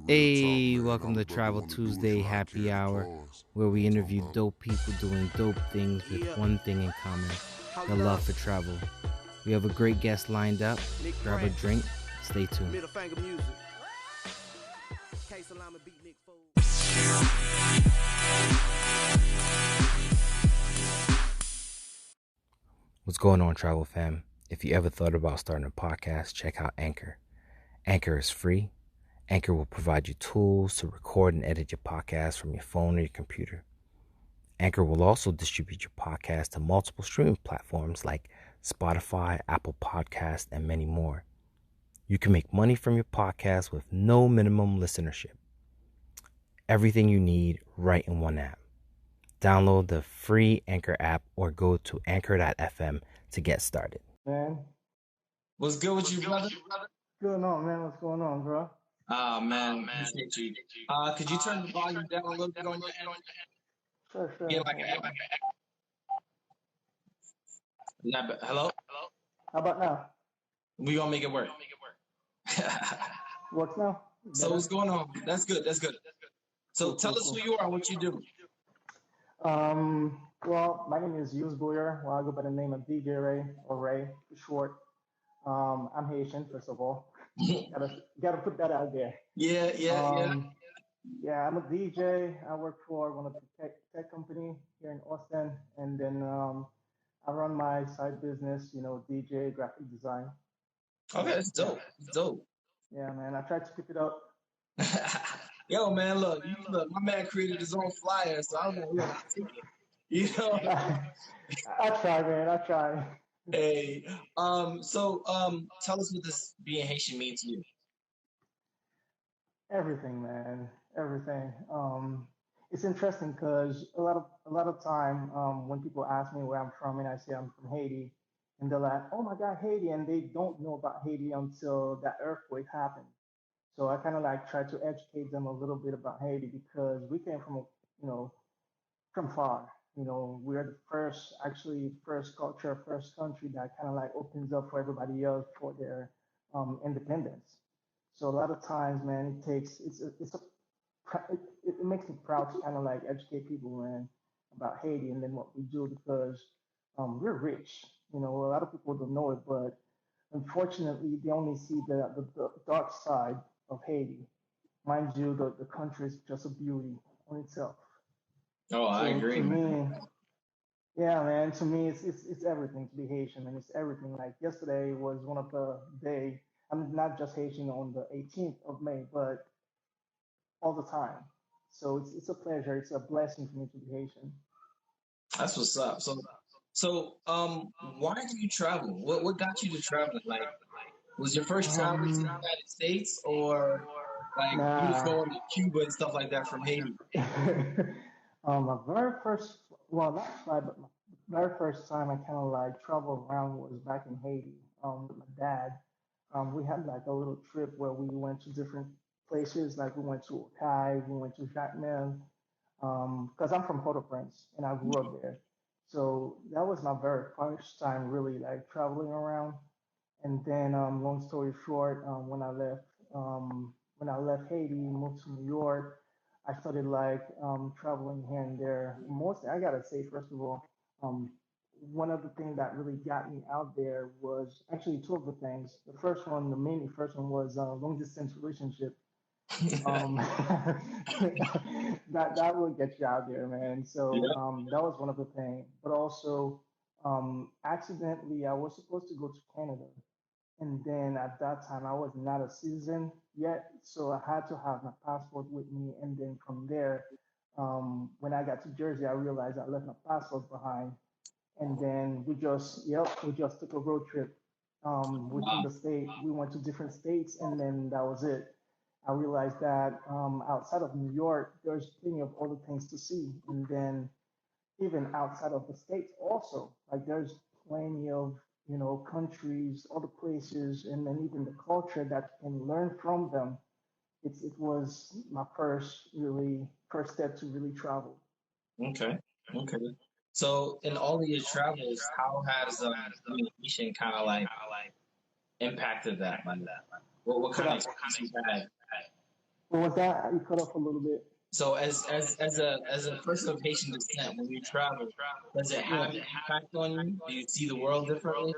Hey, welcome to Travel Tuesday Happy Hour, where we interview dope people doing dope things with one thing in common, the love for travel. We have a great guest lined up. Grab a drink, stay tuned. What's going on, travel fam? If you ever thought about starting a podcast, check out Anchor. Anchor is free. Anchor will provide you tools to record and edit your podcast from your phone or your computer. Anchor will also distribute your podcast to multiple streaming platforms like Spotify, Apple Podcasts, and many more. You can make money from your podcast with no minimum listenership. Everything you need right in one app. Download the free Anchor app or go to anchor.fm to get started. Man, What's good with you, brother? going on, man? What's going on, bro? Man, appreciate you. Could you turn the volume down a little bit on your end? Sure. Get like hello? How about now? We gonna make it work. Works now? So what's going on? That's good. So tell us who you are and what you do. Well, my name is Hugues R. Well, I go by the name of DiiJRAY, or Ray for short. I'm Haitian, first of all. gotta put that out there. Yeah. Yeah, I'm a DJ. I work for one of the tech company here in Austin, and then I run my side business, DJ, graphic design. Okay, that's dope. Yeah, man. I try to keep it up. Yo, man, look, my man created his own flyer, so I was like, take it. You know? I try, man. I try. Hey, so tell us what this being Haitian means to you. Everything, man. Everything. It's interesting because a lot of time when people ask me where I'm from and I say I'm from Haiti, and they're like, "Oh my God, Haiti," and they don't know about Haiti until that earthquake happened. So I kind of like try to educate them a little bit about Haiti because we came you know, from far. We're the first culture, first country that kind of like opens up for everybody else for their independence. So a lot of times, man, it makes me proud to kind of like educate people, man, about Haiti and then what we do because we're rich. A lot of people don't know it, but unfortunately, they only see the dark side of Haiti. Mind you, the country is just a beauty on itself. Oh, I So agree, to man. me, yeah, man, to me, it's everything to be Haitian, and it's everything. Like yesterday was one of the day. I'm not just Haitian on the 18th of May, but all the time. So it's a pleasure. It's a blessing for me to be Haitian. That's what's up. Why do you travel? What got you to traveling? Like, was your first travel to the United States, or like you was Nah. going to Cuba and stuff like that from Haiti? My very first, well, not try, but my very first time I kind of like traveled around was back in Haiti with my dad. We had like a little trip where we went to different places, like we went to Okai, we went to Jacmel, because I'm from Port-au-Prince and I grew up there. So that was my very first time really like traveling around. And then, long story short, when I left Haiti, moved to New York, I started like traveling here and there. Mostly, I gotta say, first of all, um, one of the things that really got me out there was actually two of the things. The first one, the mainly first one was long distance relationship. Um, that will get you out there, man. So Yeah. that was one of the things. But also, accidentally, I was supposed to go to Canada, and then at that time, I was not a citizen yet, so I had to have my passport with me. And then from there, when I got to Jersey, I realized I left my passport behind. And then we just took a road trip within Wow. the state. We went to different states, and then that was it. I realized that outside of New York, there's plenty of other things to see. And then even outside of the states also, like there's plenty of countries, other places, and then even the culture that you can learn from them. It was my first step to really travel. Okay. Okay. So in all of your travels, how has communication kind of like impacted that? Like, what So kind of that experience you had? What was that? You cut off a little bit. So as a person of Haitian descent, when you travel, does it Yeah. have an impact on you? Do you see the world differently?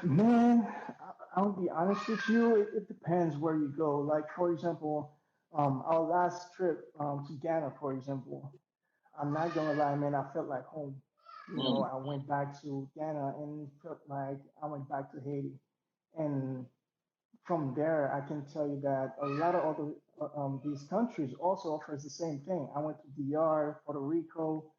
Man, I'll be honest with you. It depends where you go. Like for example, our last trip to Ghana, for example, I'm not gonna lie, man. I felt like home. You know, Mm. I went back to Ghana and felt like I went back to Haiti. And from there, I can tell you that a lot of other these countries also offers the same thing. I went to DR, Puerto Rico.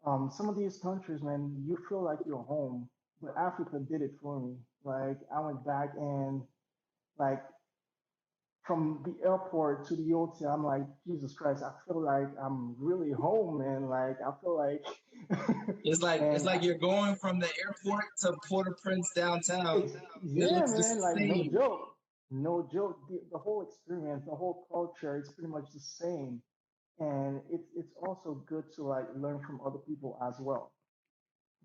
Some of these countries, man, you feel like you're home. But Africa did it for me. Like I went back and like from the airport to the hotel, I'm like, Jesus Christ, I feel like I'm really home, man. Like I feel like, It's and like you're going from the airport to Port-au-Prince downtown, it's and it yeah, looks man. just Like the no same. joke, no joke. The whole experience, the whole culture, it's pretty much the same. And it's also good to like learn from other people as well.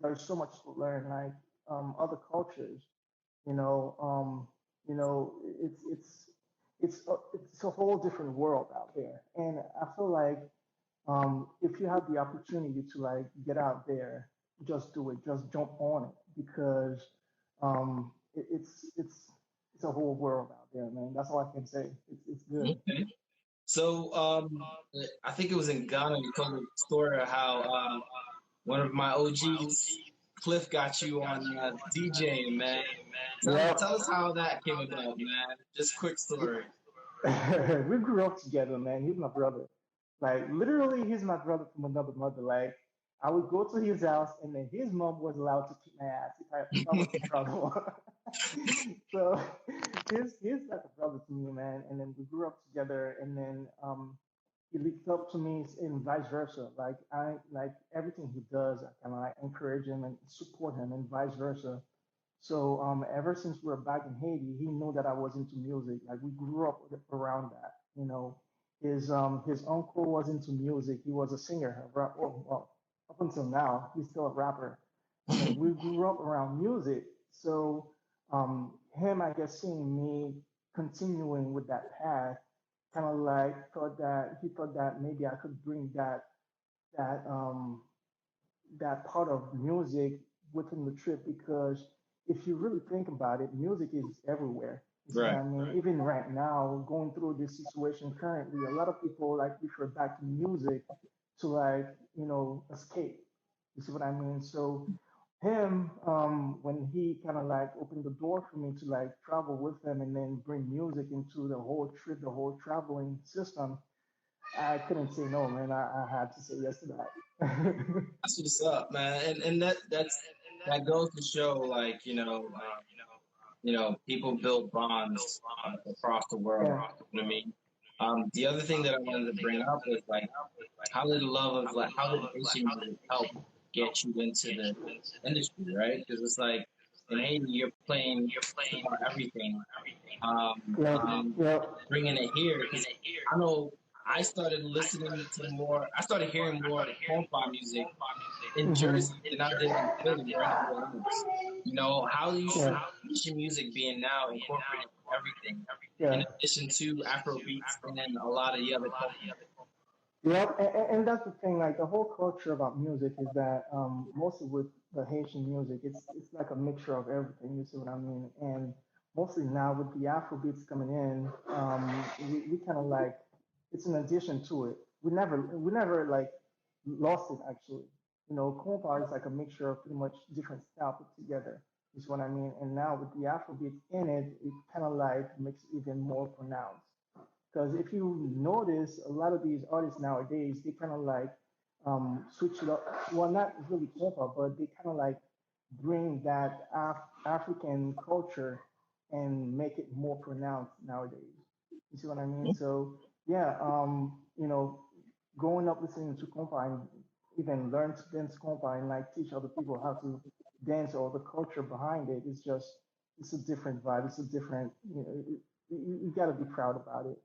There's so much to learn, like other cultures. You know, you know, it's a whole different world out there, and I feel like if you have the opportunity to like get out there, just do it, just jump on it because it's a whole world out there, man. That's all I can say. It's good. Okay. So I think it was in Ghana. You told the story of how one of my OGs, Cliff, got you on DJing, man. Yeah. Tell us how that came about, man. Just quick story. We grew up together, man. He's my brother. Like literally, he's my brother from another mother. Like I would go to his house, and then his mom was allowed to keep my ass if I was in trouble. So he's like a brother to me, man. And then we grew up together, and then he looked up to me and vice versa. Like I like everything he does, I kind of like encourage him and support him, and vice versa. So ever since we were back in Haiti, he knew that I was into music. Like we grew up around that. You know, his uncle was into music. He was a singer, a rap, well, up until now, he's still a rapper. And we grew up around music. So him, I guess, seeing me continuing with that path, kind of like thought that he thought that maybe I could bring that that part of music within the trip because if you really think about it, music is everywhere. You see what Right. I mean? Even right now, going through this situation currently, a lot of people like refer back to music to like, you know, escape. You see what I mean? So him, when he kind of like opened the door for me to like travel with him and then bring music into the whole trip, the whole traveling system, I couldn't say no, man. I had to say yes to that. That's what's up, man. And that goes to show, like, people build bonds across the world. Yeah. You know what I mean? The other thing that I wanted to bring up was like, how did Haitian music help get you into the industry, right? Because it's like in Haiti, you're playing just about everything, Yep. and then Yep. bringing it here. Because I know I started hearing more compa music in Mhm. Jersey than I did in Philly or anywhere else. How do you see Yeah. Haitian music being now incorporated in everything, in Yeah. addition to Afro beats and a lot of the other cultures? Yep. And that's the thing. Like the whole culture about music is that mostly with the Haitian music, it's like a mixture of everything. You see what I mean? And mostly now with the Afro beats coming in, we kind of like it's an addition to it. We never like lost it actually. You know, compa is like a mixture of pretty much different style put together. Is what I mean. And now with the Afro beats in it, it kind of like makes it even more pronounced. Because if you notice, a lot of these artists nowadays, they kind of like switch it up. Well, not really hip hop, but they kind of like bring that African culture and make it more pronounced nowadays. You see what I mean? So yeah, you know, growing up listening to compa and even learn to dance compa and like teach other people how to dance or the culture behind it is just it's a different vibe. It's a different you got to be proud about it.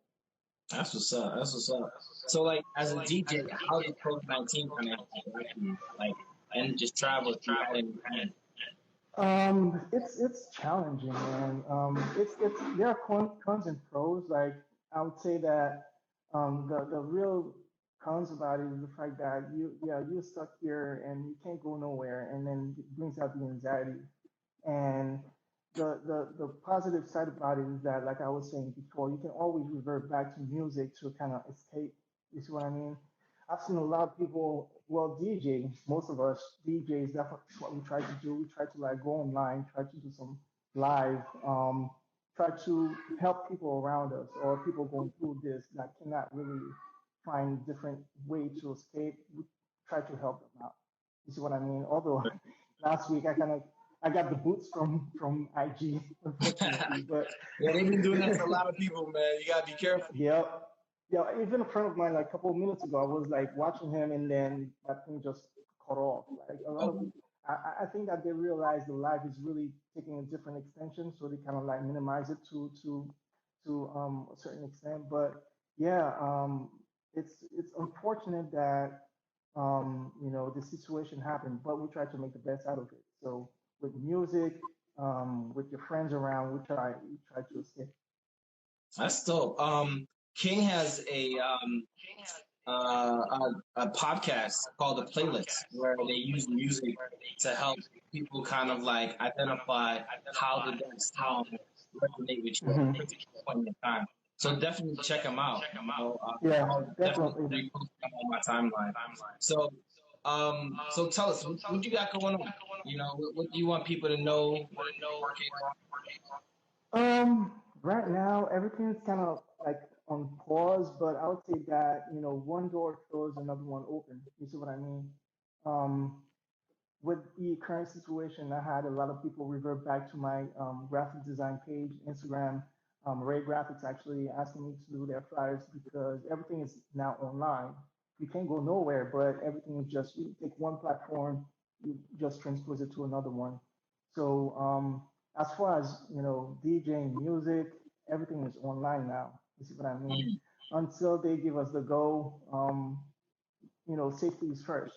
That's what's up. That's what's up. So, like, as a DJ, how did COVID-19 kind of impact you? Like, and just travel throughout anything. It's challenging, man. It's there are cons and pros. Like I would say that The real cons about it is the fact that you're stuck here and you can't go nowhere, and then it brings out the anxiety. And the positive side about it is that, like I was saying before, you can always revert back to music to kind of escape. You see what I mean? I've seen a lot of people, well, DJ, most of us DJs, that's what we try to do. We try to like go online, try to do some live, try to help people around us or people going through this that cannot really find different way to escape. We try to help them out. You see what I mean? Although last week I got the boots from IG, unfortunately, but Yeah, they've been doing that to a lot of people, man. You gotta be careful. yeah, yeah. Even a friend of mine, like a couple of minutes ago, I was like watching him, and then that thing just cut off. Like a lot of, Okay. I think that they realize the life is really taking a different extension, so they kind of like minimize it to a certain extent. But yeah, it's unfortunate that the situation happened, but we try to make the best out of it. So with music, with your friends around, we try to escape. That's dope. King has a podcast called The Playlist where they use music to help people kind of like identify how did that song resonate with you at a Hmm. particular point in time. So definitely check them out. Yeah, I'll definitely definitely. repost them on my timeline. So, so tell us what you got going on. What do you want people to know? What are you working on? Right now everything's kind of like on pause, but I would say that one door closed, another one open. You see what I mean? Um, with the current situation, I had a lot of people revert back to my graphic design page, Instagram, Ray Graphics actually asking me to do their flyers because everything is now online. You can't go nowhere, but everything is just you take one platform, you just transpose it to another one. So as far as DJing music, everything is online now. You see what I mean? Mm, Until they give us the go, safety is first.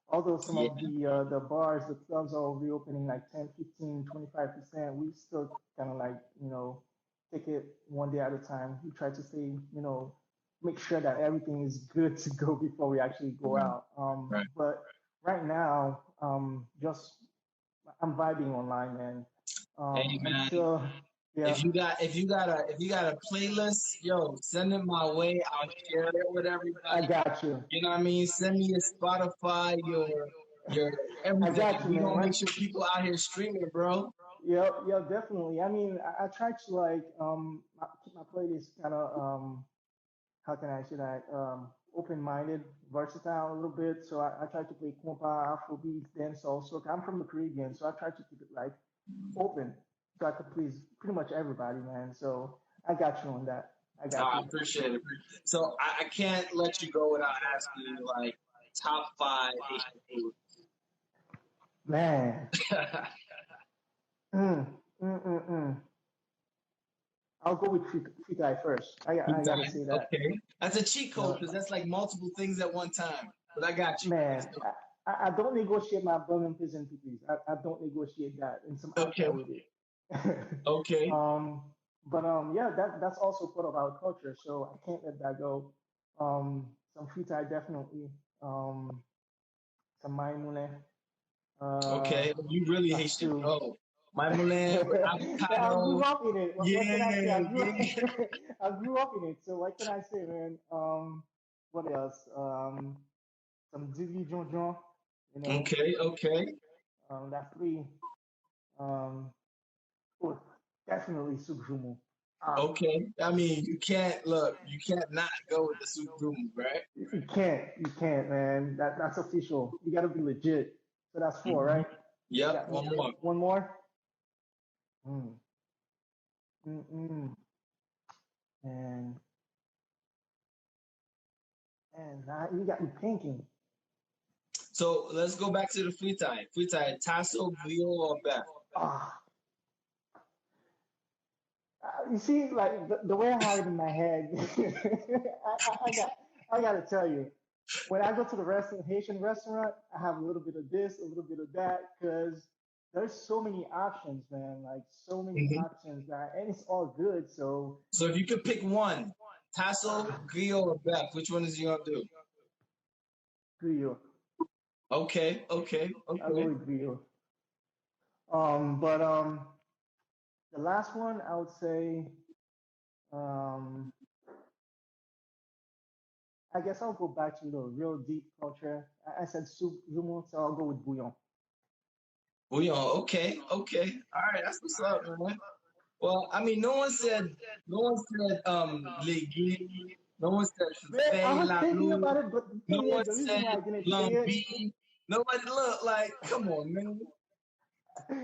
Although some yeah, of the bars, the clubs are reopening like 10, 15, 25%, we still kind of like, take it one day at a time. We try to stay, make sure that everything is good to go before we actually go right, out. right. But right now, just I'm vibing online, man. Hey man, Until, yeah, if you got a playlist, yo, send it my way. I'll share it with I everybody. got you. You know what I mean? Send me your Spotify, your I everything. got you, We man. gonna make sure people out here streaming, bro. Yeah, yeah, definitely. I mean, I try to like keep my playlist kind of how can I say that open-minded, versatile a little bit. So I try to play compa, Afrobeats, dancehall. So I'm from the Caribbean, so I try to keep it like open, so I could please pretty much everybody, man. So I got you on that. I got I you, appreciate it. So I can't let you go without asking you like top five Haitian food. man. Mm, mm. I'll go with Fitai first. I gotta say that. Okay, that's a cheat code No, because that's like multiple things at one time. But I got you. Let's man, go. I don't negotiate my Birmingham prison please. I don't negotiate that, and some Okay, alcohol with it. okay. um, but yeah, that's also part of our culture, so I can't let that go. Some Fitai definitely. Um, some Maimune. Uh, Okay, you really that's Haitian. two. Oh, my moulin with Yeah, I grew avocado. up in it. What can I say? Yeah, yeah. I grew up in it. So what can I say, man? What else? Some Dizzy John John, you know. Okay, okay, That's three. Um, oh, definitely Subjumu. Ah, okay. I mean, you can't not go with the soup room, right? you can't, man. That's official. You gotta be legit. So that's four, Hmm. right? I Yep, got one more. one more. Mm, mm. And now you got me thinking. So let's go back to the free time. Free time, tasso, Vio, or Beth. Ah, you see, like the way I have it in my head, I gotta tell you, when I go to the Haitian restaurant, I have a little bit of this, a little bit of that, because there's so many options, man. Like so many Hmm. options that, and it's all good. So So if you could pick one, Tasso, Grio, or Beth? Which one is you gonna do? Griot. Okay, okay, I'll go okay. with Griot. But the last one I would say, um, I guess I'll go back to the real deep culture. I said soup, Zumo, so I'll go with bouillon. Bouillon. Okay, okay. All right, that's what's up, man. Well, I mean, no one said, légumes. No one said Man, I feuille was la thinking loup. about it, but the No thing one is, the reason said why I didn't say it, lambi. Nobody look like, come on, man.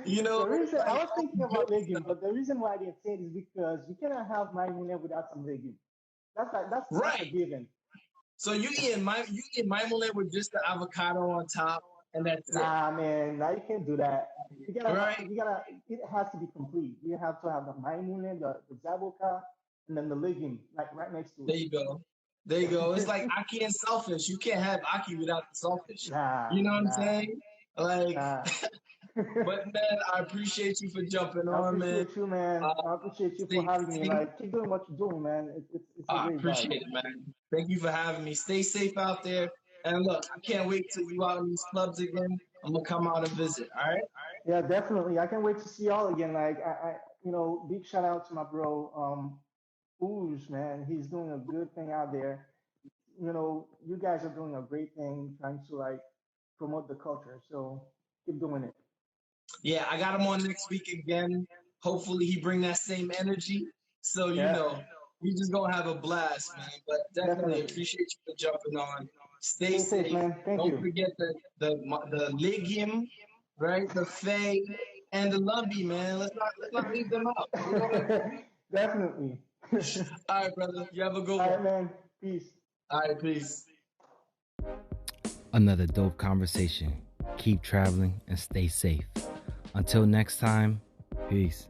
You know, the reason I like was all thinking the about good legume, stuff. but the reason why I didn't say it is because you cannot have maimune without some legume. That's a Right. given. So you eat maimole with just the avocado on top, and that's it. Nah, man, nah, you can't do that. Right? It has to be complete. You have to have the maimune, the zabuka, and then the legume, like right next to There you go. There you go. It's like it. Aki and Selfish. You can't have Aki without the Selfish. Nah, You know what I'm nah, saying? Like, nah. but man, I appreciate you for jumping I on, man. appreciate you, man. Uh, I appreciate you for stay having me. safe. Like, keep doing what you're doing, man. It's a I great vibe. appreciate it, man. Thank you for having me. Stay safe out there. And look, I can't wait till you out in these clubs again. I'm gonna come out and visit. All right? Yeah, definitely. I can't wait to see y'all again. Like, big shout out to my bro, Ooze, man. He's doing a good thing out there. You guys are doing a great thing trying to like promote the culture. So keep doing it. Yeah, I got him on next week again. Hopefully, he bring that same energy. So Yeah, we just gonna have a blast, man. But definitely definitely. appreciate you for jumping on. Stay Stay safe, safe. man. Thank Don't you. forget the legume, right? The fay and the lumpy, man. Let's not leave them out. You know what I mean? Definitely. All All right, brother. You have a good right, one. man. Peace. All right, peace. Another dope conversation. Keep traveling and stay safe. Until next time, peace.